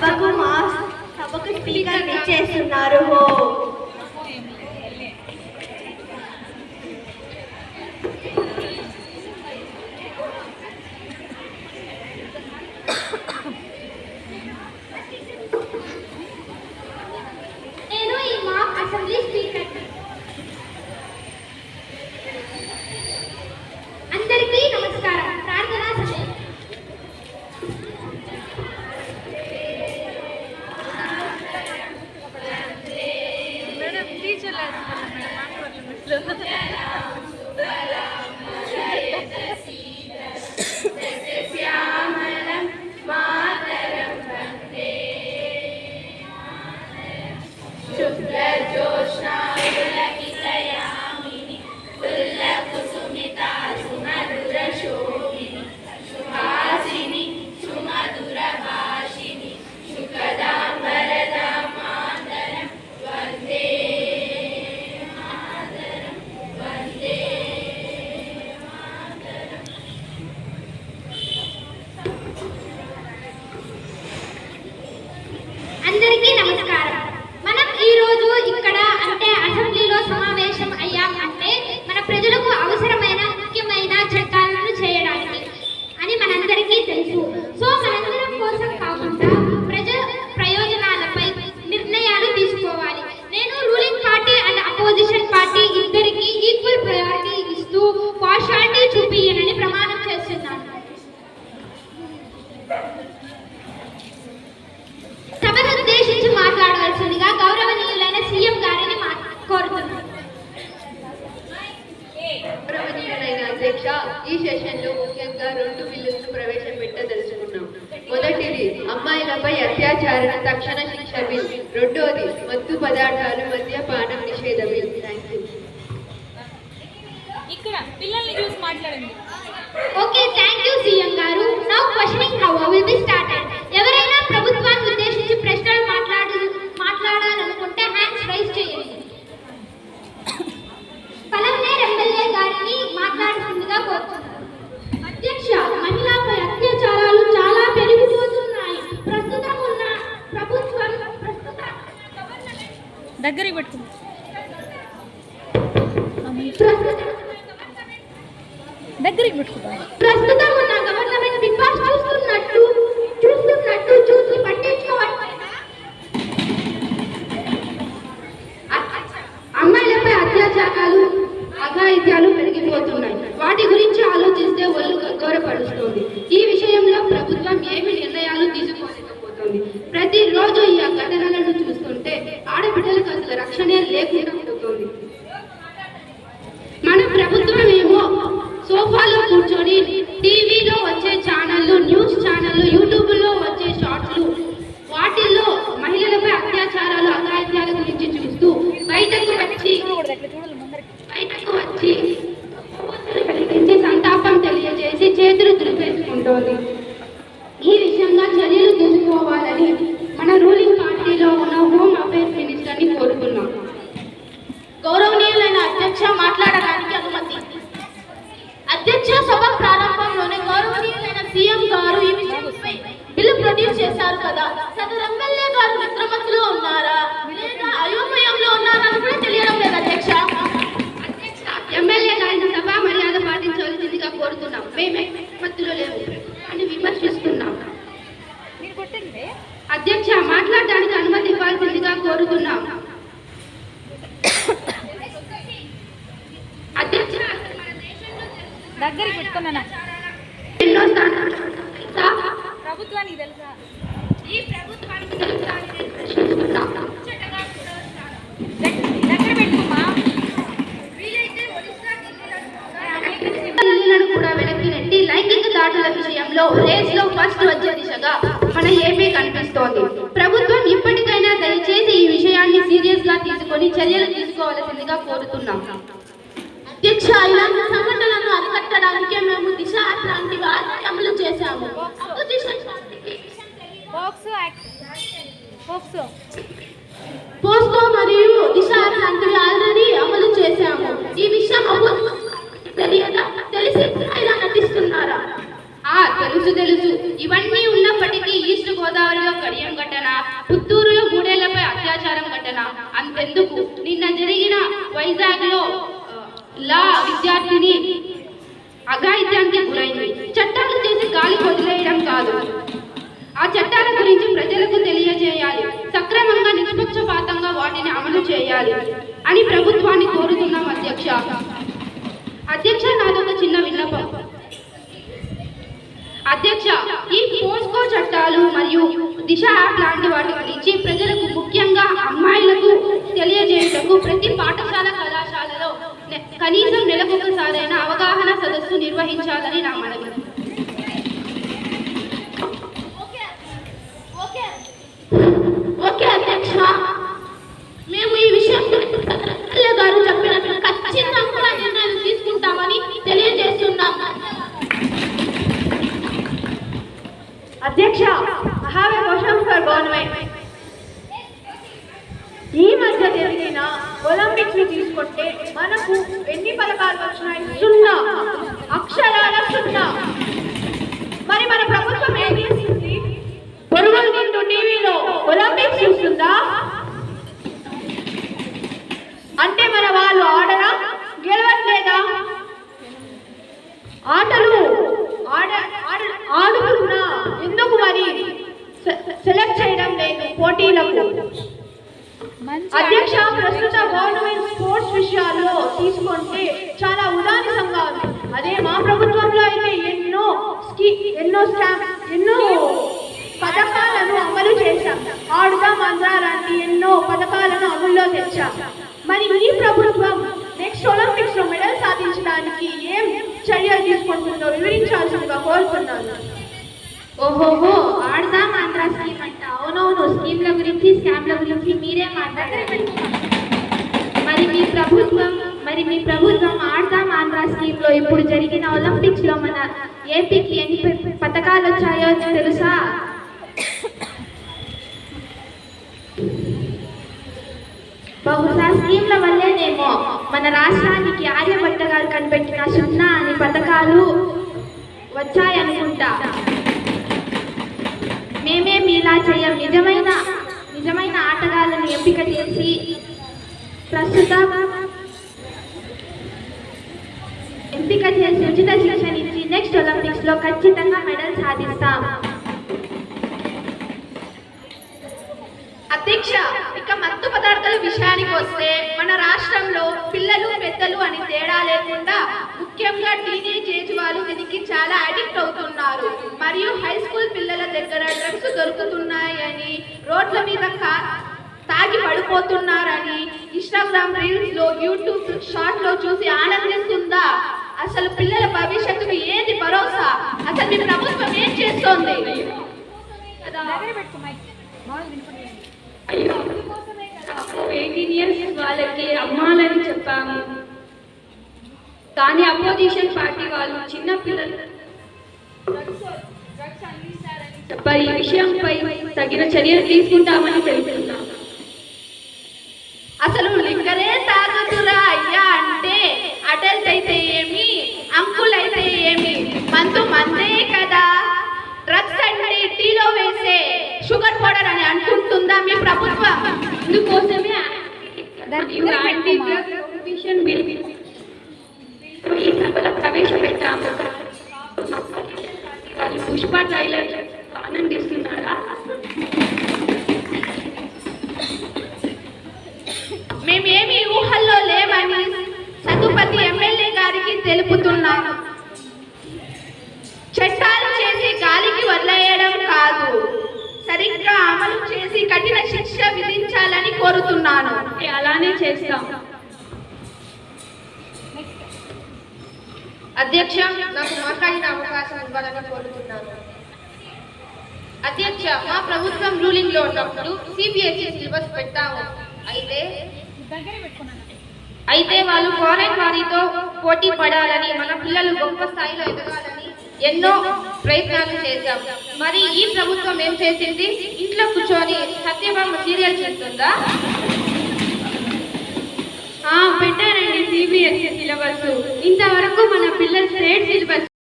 సభకు స్పీకర్ ఇచ్చేస్తున్నారు. నేను ఈ మాక్ అసెంబ్లీ స్పీకర్. అందరికీ నమస్కారం. ప్రార్థనా సమయం. అందరికీ నమస్కారం. మనం ఈ రోజు ఇక్కడ అంటే అసెంబ్లీలో సమావేశం అయ్యాం అంటే మన ప్రజలకు అవసరమైన ముఖ్యమైన చట్టాలను చేయడానికి అని మనందరికీ తెలుసు. సో మనందరం కోసం కాకుండా ప్రయోజనాలపై నిర్ణయాలు తీసుకోవాలి. నేను ruling party and opposition party ఇద్దరికి ఈక్వల్ ప్రయారిటీ ఇస్తూ పార్షాలిటీ చూపియనని ప్రమాణం చేస్తున్నాను. సభను ఉద్దేశించి మాట్లాడవలసిందిగా గౌరవనీయులైన సీఎం గారిని కోరుతున్నాను. గౌరవనీయులైన అధ్యక్ష, ఈ సెషన్లో ముఖ్యంగా 2 బిల్లులను ప్రవేశపెట్టదలుచుకున్నాం. మొదటిది అమ్మాయిలపై అత్యాచారాల తక్షణ శిక్ష బిల్, రెండోది మత్తు పదార్థాలు మద్యపానం నిషేధ బిల్. Thank you. ఇక్కడ పిల్లల్ని చూసి మాట్లాడండి. ఓకే, థ్యాంక్ యూ సీఎం గారు. Now questioning hour will be started. ఎవరైనా ప్రభుత్వాన్ని ఉద్దేశించి ప్రశ్నలు మాట్లాడాలనుకుంటే హ్యాండ్స్ రైజ్ చేయండి. పలమనేర్ ఎమ్మెల్యే గారిని మాట్లాడుతుందిగా కోరుతున్నాను. అధ్యక్ష, మహిళలపై అత్యాచారాలు చాలా పెరిగిపోతున్నాయి. ప్రస్తుతం ఉన్న ప్రభుత్వం దగ్గరికి పెట్టుకుంది. దగ్గరికి పెట్టుకుంటాం. ప్రస్తుతం ఉన్న గవర్నమెంట్ బిగ్ బాస్ చూస్తున్నట్టు చూసి పట్టించుకోవాలి. అమ్మాయిలపై అత్యాచారాలు అఘాయిత్యాలు పెరిగిపోతున్నాయి. వాటి గురించి ఆలోచిస్తే ఒళ్ళు గౌరవపరుస్తుంది. ఈ విషయంలో ప్రభుత్వం ఏమి నిర్ణయాలు తీసుకోలేకపోతుంది. ప్రతిరోజు ఈ ఘటనలను చూస్తుంటే ఆడబిడ్డలకు అసలు రక్షణే లేకుండా పోతుంది. మన ప్రభుత్వం ఏమో సోఫాలో కూర్చొని టీవీలో వచ్చే ఛానళ్ళు, న్యూస్ ఛానళ్ళు, యూట్యూబ్లో వచ్చే షార్ట్స్లు, వాటిల్లో మహిళలపై అత్యాచారాలు అఘాయిత్యాల గురించి చూస్తూ బయటకు వచ్చి సంతాపం తెలియజేసి చేతులు దులిపేసుకుంటోంది. ఈ విషయంగా చర్యలు తీసుకోవాలని మన రూలింగ్ పార్టీలో ఉన్న హోమ్ అఫైర్స్ మినిస్టర్ని కోరుతున్నాం. గౌరవనీయులైన అధ్యక్ష, మాట్లాడడానికి అనుమతి. అధ్యక్ష, సభ ప్రారంభంలోనే గౌరవనీయులైన సీఎం గారు ఈ విషయంపై బిల్లు ప్రొడ్యూస్ చేశారు కదా. సదరు ఎమ్మెల్యే గారు నిద్రమత్తులో ఉన్నారా లేదా అయోమయంలో ఉన్నారా అని కూడా తెలియడం లేదు. అధ్యక్ష, ఎమ్మెల్యే గారిని సభ మర్యాద పాటించవలసిందిగా కోరుతున్నాం. మేమే మత్తులో లేవు అని విమర్శిస్తున్నాం. అధ్యక్ష, మాట్లాడడానికి అనుమతి ఇవ్వాల్సిందిగా కోరుతున్నాం. అధ్యక్ష, దగ్గరికి పెట్టుకున్నా. ఎన్నో స్థానాలు ప్రభుత్వానికి తెలుసా? ఈ ప్రభుత్వానికి దగ్గర పెట్టుకోమా. కూడా వెనక్కి నెట్టి లైంగిక దాడుల విషయంలో రేస్లో ఫస్ట్ వచ్చే దిశగా మన ఏపీ కనిపిస్తోంది. ప్రభుత్వం ఇప్పటికైనా దయచేసి ఈ విషయాన్ని సీరియస్ గా తీసుకొని చర్యలు తీసుకోవాల్సిందిగా కోరుతున్నాం. అధ్యక్ష, ఇలాంటి సంఘటనలను అరికట్టడానికి మేము దిశ లాంటి అమలు చేశాము. పోస్కో మరియు దిశ లాంటివి ఆల్రెడీ అమలు చేశాము. ఈ విషయం తెలియదా? తెలిసి ఇలా నటిస్తున్నారా? తెలుసు తెలుసు. ఇవన్నీ ఉన్నప్పటికీ ఈస్ట్ గోదావరిలో కడియం ఘటన, పుత్తూరులో 3 ఏళ్లపై అత్యాచారం ఘటన, అంతెందుకు నిన్న జరిగిన వైజాగ్లో లా విద్యార్థిని అఘాయిత్యానికి గురైంది. చట్టాలు చేసి గాలి వదిలేయడం కాదు, ఆ చట్టాల గురించి ప్రజలకు తెలియజేయాలి, సక్రమంగా నిష్పక్షపాతంగా వాటిని అమలు చేయాలి అని ప్రభుత్వాన్ని కోరుతున్నాం. అధ్యక్ష నాదొక చిన్న విన్నపం. అధ్యక్ష, ఈ పోస్కో చట్టాలు మరియు దిశ యాప్ లాంటి వాటి గురించి ప్రజలకు, ముఖ్యంగా అమ్మాయిలకు తెలియజేయటకు ప్రతి పాఠశాల కళాశాలలో కనీసం నెలకొకసారైన అవగాహన సదస్సు నిర్వహించాలని నా మనవి. ఓకే అధ్యక్ష, మేము ఈ విషయం గారు చెప్పినట్లు ఖచ్చితంగా నిర్ణయాలు తీసుకుంటామని తెలియజేస్తున్నాం. అధ్యక్ష, I have a question for government. ఈ మధ్య జరిగిన ఒలింపిక్స్ తీసుకుంటే మనకు ఎన్ని పథకాలు వచ్చినాయి? 0, అక్షరాల 0. మరి మన ప్రభుత్వం ఏం చేస్తుంది? పొరుగులు నిండు టీవీలో ఒలింపిక్స్ చూస్తుందా? అంటే మన వాళ్ళు ఆడరా, గెలవట్లేదా? ఆటలు ఆడుతున్నా ఎందుకు మరి సెలెక్ట్ చేయడం లేదు పోటీలకు? అధ్యక్ష, ప్రస్తుత గవర్నమెంట్ స్పోర్ట్స్ విషయాల్లో తీసుకుంటే చాలా ఉదాహరణంగా ఉంది. అదే మా ప్రభుత్వంలో అయితే ఎన్నో పథకాలను అమలు చేశాం. ఆడుదాం అందరాంటి ఎన్నో పథకాలను అమల్లో తెచ్చాం. మరి ఈ ప్రభుత్వం నెక్స్ట్ ఒలింపిక్స్ లో మెడల్ సాధించడానికి ఏం చర్యలు తీసుకుంటుందో వివరించాల్సిందిగా కోరుతున్నాను. ఓహోహో, ఆడదాం ఆంధ్ర స్కీమ్ అంట. అవునవును, స్కీమ్ల గురించి, స్కామ్ల గురించి మీరే మాట్లాడారు. మరి మీ ప్రభుత్వం ఆడదాం ఆంధ్ర స్కీమ్ లో ఇప్పుడు జరిగిన ఒలింపిక్స్ లో మన ఏపీకి ఎన్ని పథకాలు వచ్చాయో తెలుసా? బహుశా స్కీమ్ల వల్లేనేమో మన రాష్ట్రానికి ఆర్యభట్ట గారు కనిపెట్టిన 0 అని పథకాలు వచ్చాయనుకుంటా. మేమే మీలా చేయం. నిజమైన ఆటగాళ్లను ఎంపిక చేసి ఉచిత శిక్షణ ఇచ్చి నెక్స్ట్ ఒలింపిక్స్ లో ఖచ్చితంగా మెడల్ సాధిస్తాం. అధ్యక్ష, ఇక మత్తు పదార్థాల విషయానికి వస్తే మన రాష్ట్రంలో పిల్లలు పెద్దలు అని తేడా లేకుండా ముఖ్యంగా టీనేజ్ ఏజ్ వాళ్ళు దీనికి చాలా అడిక్ట్ అవుతున్నారు. మరియు హై స్కూల్ పిల్లల దగ్గర డ్రగ్స్ దొరుకుతున్నాయని, రోడ్ల మీద తాగి పడిపోతున్నారని ఇన్స్టాగ్రామ్ రీల్స్ లో, యూట్యూబ్ షార్ట్ లో చూసి ఆనందిస్తుందా? అసలు పిల్లల భవిష్యత్తుకు ఏది భరోసా? అసలు మీ ప్రభుత్వం ఏం చేస్తోంది? 18 years వాళ్ళకి అమ్మాలని చెప్పాము, కానీ అపోజిషన్ పార్టీ వాళ్ళు చిన్న పిల్లలు చెప్పారు. ఈ విషయంపై తగిన చర్యలు తీసుకుంటామని తెలుపుతున్నాం. అసలు లిక్కరే తాగుతురా అయ్యా అంటే అడల్ట్ అయితే ఏమి, అంకుల్ అయితే ఏమి, మందే కదా. డ్రగ్స్ అంటే టీలో వేసే షుగర్ పౌడర్ అని అనుకుంటుందా మీ ప్రభుత్వం? ఇందుకోసమే యాంటీ డ్రగ్ ప్రొహిబిషన్ బిల్ ఈ సభలో ప్రవేశపెట్టాము. పుష్ప ట్రైలర్ ఆనందిస్తున్నారా? మేమేమి ఊహల్లో లేవని సతుపతి ఎమ్మెల్యే గారికి తెలుపుతున్నాను. చట్టాలు చేసి గాలికి వదిలేయడం కాదు, సరిగ్గా అమలు చేసి కఠిన శిక్ష విధించాలని కోరుతున్నాను. అలానే చేస్తాం. అధ్యక్ష, నాకు మాట్లాడిన అవకాశం ఇవ్వాలని కోరుతున్నాను. అధ్యక్ష, మా ప్రభుత్వం రూలింగ్ లో ఉన్నప్పుడు సిబిఎస్ఈ సిలబస్ పెట్టాము. అయితే వాళ్ళు ఫారెన్ వారితో పోటీ పడాలని, మన పిల్లలు గొప్ప స్థాయిలో ఎదగాలని ఎన్నో ప్రయత్నాలు చేశాం. మరి ఈ ప్రభుత్వం ఏం చేసింది? ఇంట్లో కూర్చొని సత్యభామ సీరియల్ చేస్తుందా? పెట్టారండి సిబిఎస్ఈ సిలబస్. ఇంతవరకు మన పిల్లల స్టేట్ సిలబస్